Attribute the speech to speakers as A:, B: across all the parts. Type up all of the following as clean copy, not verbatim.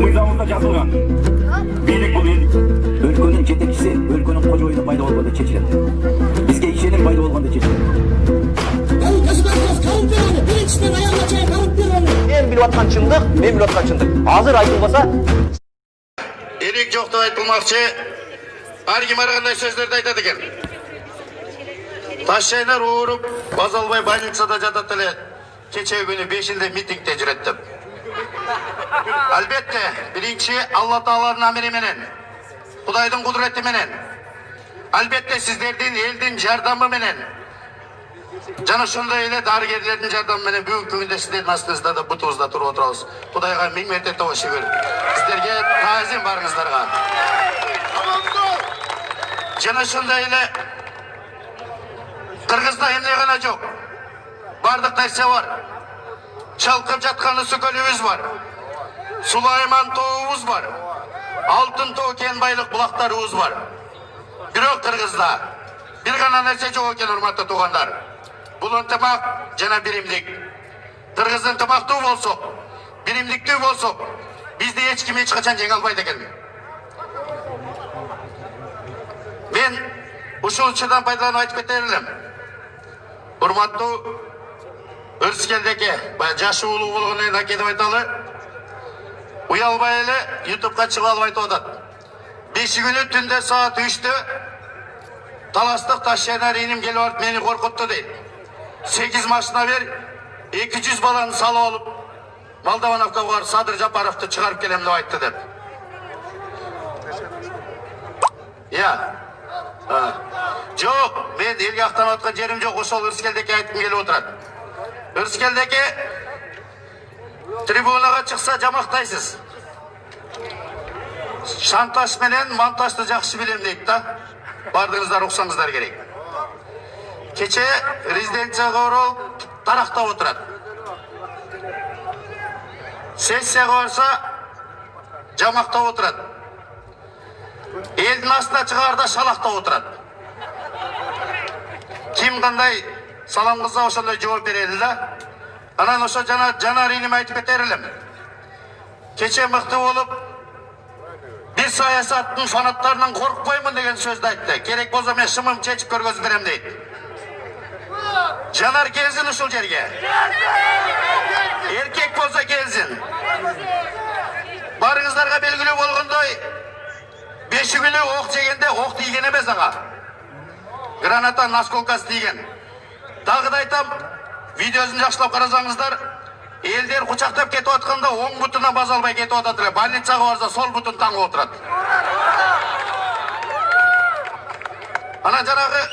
A: Mıydamızda yazılgan. Birlik bu birlik. Өлкөнүн жетекчиси өлкөнүн кожоюну пайда болгондо чечилет. Бизге ишеним пайда болгондо чечилет.
B: Мен билип аткан чындык, мен билип аткан чындык. Азыр айтылбаса,
C: Эрик жок деп айтылмакчы. Ар ким ар кандай сөздөрдү айтат экен. Ташчайлар ооруп, Базалбай больницада жатат эле. Кечээ күнү 5-inde митингде жүрөт деп. Албетте, биринчи Алла Тааланын амири менен, Кудайдын кудурети менен, албетте сиздердин элдин жардамы менен, жана ошондой эле дарыгерлердин жардамы менен бүгүнкү күндө сиздердин астыңызда да бутубузда туруп отурабыз. Кудайга миң мерте тобо шүгүр. Сиздерге таазим барыңыздарга. Жана ошондой эле Кыргызда эмне гана жок. Бардык нерсе бар. Çalkıp жаткан Сүкөлүбүз бар. Сулайман тообуз бар. Алтын тоо кен байлык булактарыбыз бар. Бирок Кыргызда бир гана нерсе жок экен, урматтуу туугандар. Бул ынтымак жана биримдик. Кыргыз ынтымактуу болсок, биримдиктүү болсок, бизди эч ким эч качан жеңе албайт экен. Мен ушул учурдан пайдаланып айтып кетер элем. Урматтуу Өрскелдеке, жашы улуу болгону аке деп айталы. Уялбай эле YouTube'га чыгып алып айтып атат. 5 күнү түндө саат 3'тө таластык Ташчайнар иним келип барып мени коркутту дейт. 8 машина бер, 200 баланы салып алып, Молдовановка барып Садыр Жапаровду чыгарып келем деп айтты деп. Жок, мен элге актанып аткан жерим жок, ошол Өрскелдеке айткым келип отурат. Өрскелдеке трибунага чыкса жамактайсыз. Шантаж менен монтажды жакшы билем дейт да. Бардыгыңыздар уксаңыздар керек. Кече резиденцияга барып тарактап отурат. Сессияга барса жамактап отурат. Элдин астына чыгарда шалактап отурат. Ким кандай салам кылса ошондой жооп берели да. Анан ошо жанар иним айтып кетер элем. Кече мыкты болуп, бир саясаттын фанаттарынан коркпоймун деген сөздү айтты. Керек болсо мен шымым чечип көргөзүп берем дейт. Жанар келсин ушул жерге. Эркек болсо келсин. Барыңыздарга белгилүү болгондой, 5 күнү ок жегенде ок тийген эмес ага. Граната насколкасы тийген. Дагы да айтам, видеосун жакшылап карасаңыздар, элдер кучактап кетип атканда оң бутунан баса албай кетип атат эле. Больницага барса сол бутун таңып отурат. Ана жанагы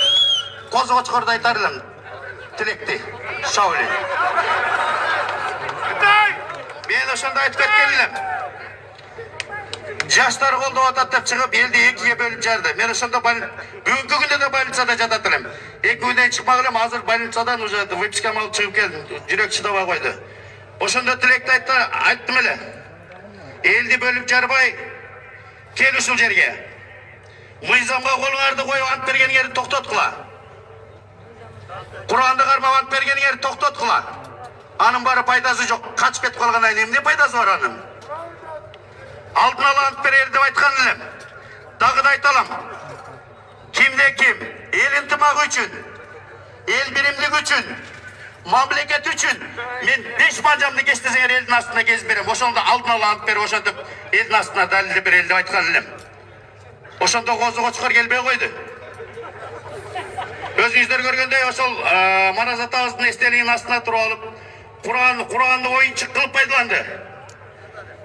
C: козу кочкорду айтар элем. Тилекти, Шаули. Мен ошондо айтып кеткен элем. Жаштар колдоп атат деп чыгып элди экиге бөлүп жарды. Мен ошондо бүгүнкү күндө да больницада жатат элем. 2 күндөн чыкпак элем, азыр больницадан уже выпискам алып чыгып келдим. Жүрөк чыдабай койду. Ошондо тилекти айттым эле. Элди бөлүп жарбай кел ушул жерге. Мыйзамга колуңарды коюп ант бергениңерди токтоткула. Куранды кармап ант бергениңерди токтоткула. Анын бары пайдасы жок. Качып кетип калгандан кийин эмне пайдасы бар анын? Алдын ала ант берер деп айткан элем. Дагы да айталам. Кимде ким эл ынтымагы үчүн, эл биримдиги үчүн, мамлекет үчүн мен 5 манжамды кестесеңер элдин астына кезип берем. Ошондо алдын ала ант берип ошентип элдин астына далилдеп берели деп айткан элем. Ошондо козу кочкор келбей койду. Өзүңүздөр көргөндөй ошол Манас атабыздын эстелигинин астына туруп алып, Куранды оюнчук кылып пайдаланды.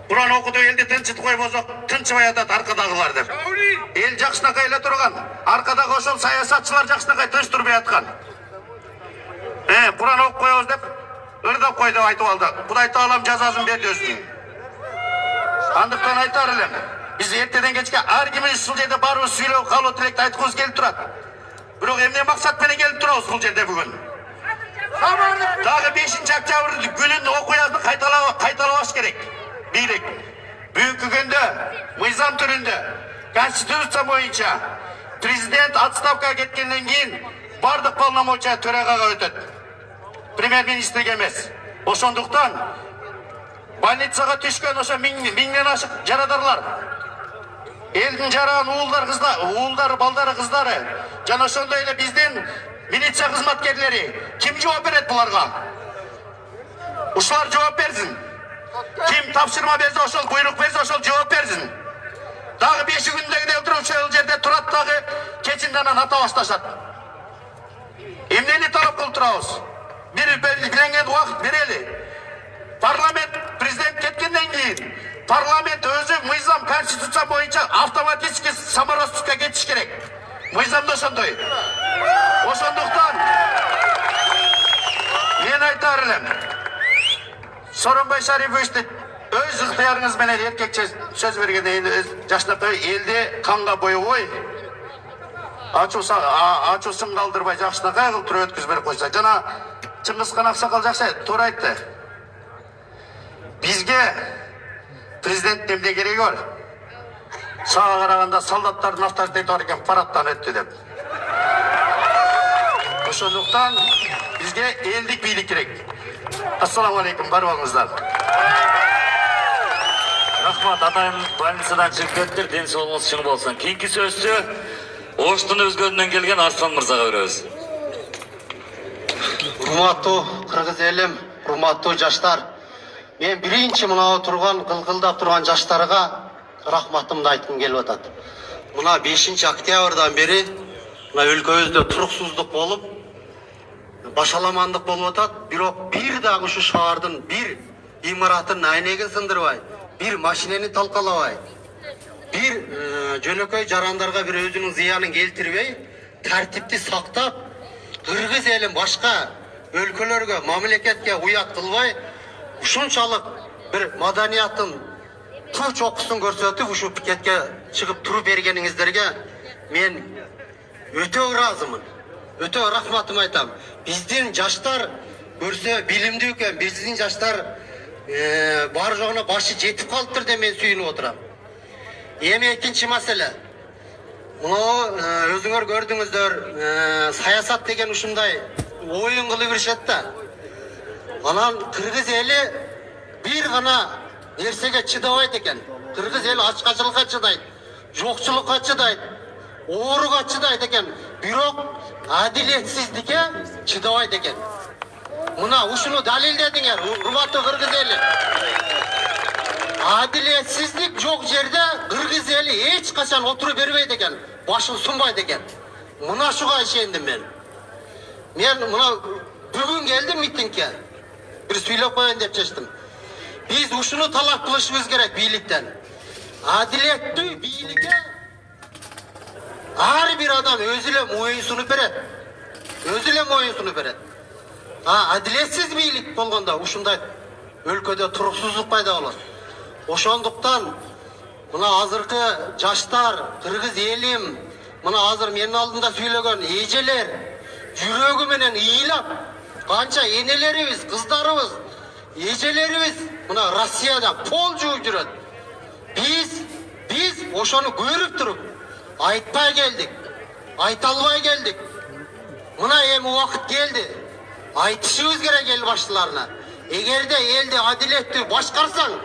C: Kur'an okudu elde tınçıt koy bozuk, tınçıbay atat arkadağılar der. El jakşınakay ile turgan, arkadağı oşol sayasatçılar jakşınakay tınç turbay atkan. Kur'an okuk koyuyoruz dep, ırdap koy dep aytıp aldı. Kuday Taalam cazasın berdi özünün. Andıktan aytar elem. Biz erteden geçke ar kimimiz sul жерде barыбыз сүйлөп калуу тилекти айткыбыз келип турат. Бирок эмне максат менен келип турабыз бул жерде бүгүн? Дагы 5-октябрь күнүн окуяны кайталабаш керек. Бийлик. Бүгүнкү күндө мыйзам түрүндө конституция боюнча президент отставкага кеткенден кийин бардык полномочия төрагага өтөт. Премьер-министрге эмес. Ошондуктан больницаға түшкен ошо миңнен ашык жарадарлар. Элдин жаран уулдар, балдары, кыздары. Жана ошондой эле биздин милиция кызматкерлери. Ким жооп берет буларга? Ушулар жооп берсин. Ким тапшырма берсе, ошол буйрук берсе, ошол жооп берсин. Дагы 5 күндөгүдөй отуруп ошол жерде турат дагы кечинде анан ата башташат. Эмнени талап кылып турабыз? Бир белгиленген убакыт берели. Парламент, президент кеткенден кийин парламент өзү мыйзам, конституция боюнча автоматически самородствоға кетиш керек. Мыйзамда ошондой. Ошондуктан мен айтар элем. Сооронбай Шариповичти өз ыктыярыңыз менен эркекче сөз бергенде жашнап элди канга боебой, ачуусун калтырбай жакшынакай кылып туруп өткүзүп берип койсо. Жана Чыңгызхан Аксакал жакшы туура айтты. Бизге президент эмне кереги бар? Сага караганда солдаттардын авторитети бар экен, парадтан өттү деп. Ошондуктан бизге элдик бийлик керек. Ассаламу алейкум, барыңыздар.
D: Рахмат, атайым больницадан чыгып кеттир, ден соолугуңуз чың болсун. Кийинки сөзчү Оштун өзгөнүнөн келген Арслан мырзага беребиз.
E: Урматтуу кыргыз элим, урматтуу жаштар. Мен биринчи мына турган, кылкылдап турган жаштарга рахматымды айткым келип атат. Мына 5 октябрдан бери мына өлкөбүздө туруксуздук болуп, башаламандык болуп атат. Бирок бир дагы ушу шаардын бир имаратын айнегин сындырбай, бир машинени талкалабай, бир жөнөкөй жарандарга бир өзүнүн зыянын келтирбей, тартипти сактап, кыргыз элин башка өлкөлөргө, мамлекетке уят кылбай, ушунчалык бир маданияттын туу чокусун көрсөтүп, ушу пикетке чыгып туруп бергениңиздерге мен өтө ыраазымын. Өтө рахматымды айтам. Биздин жаштар көрсө билимдүү экен, биздин жаштар бар жогуна башы жетип калыптыр деп мен сүйүнүп отурам. Эми экинчи маселе. Мына өзүңөр көрдүңүздөр, саясат деген ушундай оюн кылып беришет да. Анан кыргыз эли бир гана нерсеге чыдабайт экен. Кыргыз эли ачкачылыкка чыдайт, жокчулукка чыдайт, ооруга чыдайт экен. Бирок адилетсиздикке чыдабайт экен. Мына ушуну далилдедиңер, урматтуу кыргыз эли. Адилетсиздик жок жерде кыргыз эли эч качан отуруп бербейт экен, башын сунбайт экен. Мына ушуга ишендим мен. Мен мына бүгүн келдим митингге. Бир сүйлөп коеюн деп чечтим. Биз ушуну талап кылышыбыз керек бийликтен. Адилеттүү бийликке ар бир адам өзү эле моюн сунуп берет. Өзү эле моюн сунуп берет. Адилетсиз бийлик болгондо ушундай өлкөдө туруксуздук пайда болот. Ошондуктан мына азыркы жаштар, кыргыз элим, мына азыр менин алдымда сүйлөгөн эжелер жүрөгү менен ыйлап, канча энелерибиз, кыздарыбыз, эжелерибиз мына Россияда пол жууп жүрөт. Биз ошону көрүп туруп айтпай келдик, айта албай келдик. Мына эми убакыт келди. Айтышыбыз керек эл баштыларына. Эгерде элди адилеттүү башкарсаң,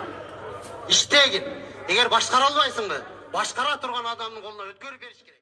E: иштегин. Эгер башкара албайсыңбы, башкара турган адамдын колуна өткөрүп бериш керек.